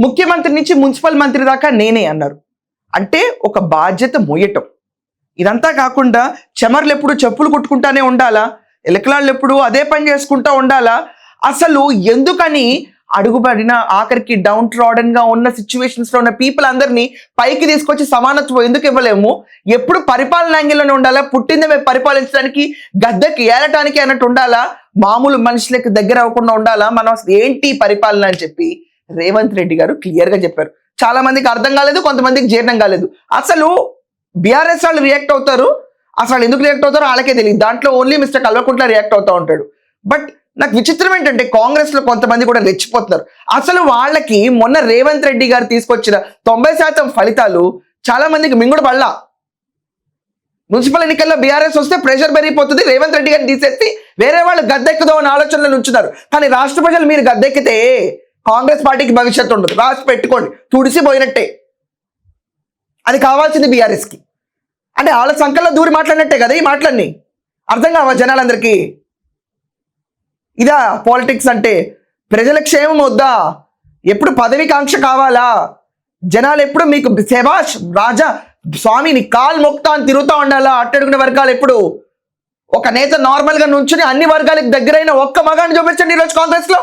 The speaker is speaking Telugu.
ముఖ్యమంత్రి నుంచి మున్సిపల్ మంత్రి దాకా నేనే అన్నారు. అంటే ఒక బాధ్యత మోయటం. ఇదంతా కాకుండా చెమర్లు ఎప్పుడు చెప్పులు కుట్టుకుంటానే ఉండాలా, ఎలకలాళ్ళు ఎప్పుడు అదే పని చేసుకుంటా ఉండాలా? అసలు ఎందుకని అడుగుబడిన ఆఖరికి డౌన్ ట్రాడన్ గా ఉన్న సిచ్యువేషన్స్ లో ఉన్న పీపుల్ అందరినీ పైకి తీసుకొచ్చి సమానత్వం ఎందుకు ఇవ్వలేము? ఎప్పుడు పరిపాలన యాంగిల్లోనే ఉండాలా? పుట్టింది మేము పరిపాలించడానికి, గద్దెకి ఏలటానికి అన్నట్టు ఉండాలా? మామూలు మనుషులకి దగ్గర అవ్వకుండా ఉండాలా? మనం అసలు ఏంటి పరిపాలన అని చెప్పి రేవంత్ రెడ్డి గారు క్లియర్ గా చెప్పారు. చాలా మందికి అర్థం కాలేదు, కొంతమందికి జీర్ణం కాలేదు. అసలు బీఆర్ఎస్ వాళ్ళు రియాక్ట్ అవుతారు, అసలు ఎందుకు రియాక్ట్ అవుతారో వాళ్ళకే తెలియదు. దాంట్లో ఓన్లీ మిస్టర్ కల్వకుంట్ల రియాక్ట్ అవుతూ ఉంటాడు. బట్ నాకు విచిత్రం ఏంటంటే కాంగ్రెస్ లో కొంతమంది కూడా రెచ్చిపోతున్నారు. అసలు వాళ్ళకి మొన్న రేవంత్ రెడ్డి గారు తీసుకొచ్చిన 90% ఫలితాలు చాలా మందికి మింగుడు పడలా. మున్సిపల్ ఎన్నికల్లో బీఆర్ఎస్ వస్తే ప్రెషర్ పెరిగిపోతుంది, రేవంత్ రెడ్డి గారిని తీసేసి వేరే వాళ్ళు గద్దెక్కుదాం అని ఆలోచనలు ఉంచున్నారు. కానీ రాష్ట్ర ప్రజలు మీరు గద్దెక్కితే కాంగ్రెస్ పార్టీకి భవిష్యత్తు ఉండదు. రాసి పెట్టుకోండి, తుడిసిపోయినట్టే. అది కావాల్సింది బీఆర్ఎస్కి. అంటే వాళ్ళ సంకల్లో దూరి మాట్లాడినట్టే కదా ఈ మాటలన్నీ. అర్థం కావా జనాలందరికీ? ఇదా పాలిటిక్స్ అంటే? ప్రజల క్షేమం వద్దా? ఎప్పుడు పదవికాంక్ష కావాలా? జనాలు ఎప్పుడు మీకు శభాష్ రాజా స్వామిని కాలు మొక్తా అని తిరుగుతూ ఉండాలా? అట్టడుగున వర్గాలు ఎప్పుడు ఒక నేత నార్మల్ గా నుంచుని అన్ని వర్గాలకు దగ్గరైన ఒక్క మగాన్ని చూపించండి ఈరోజు కాంగ్రెస్ లో.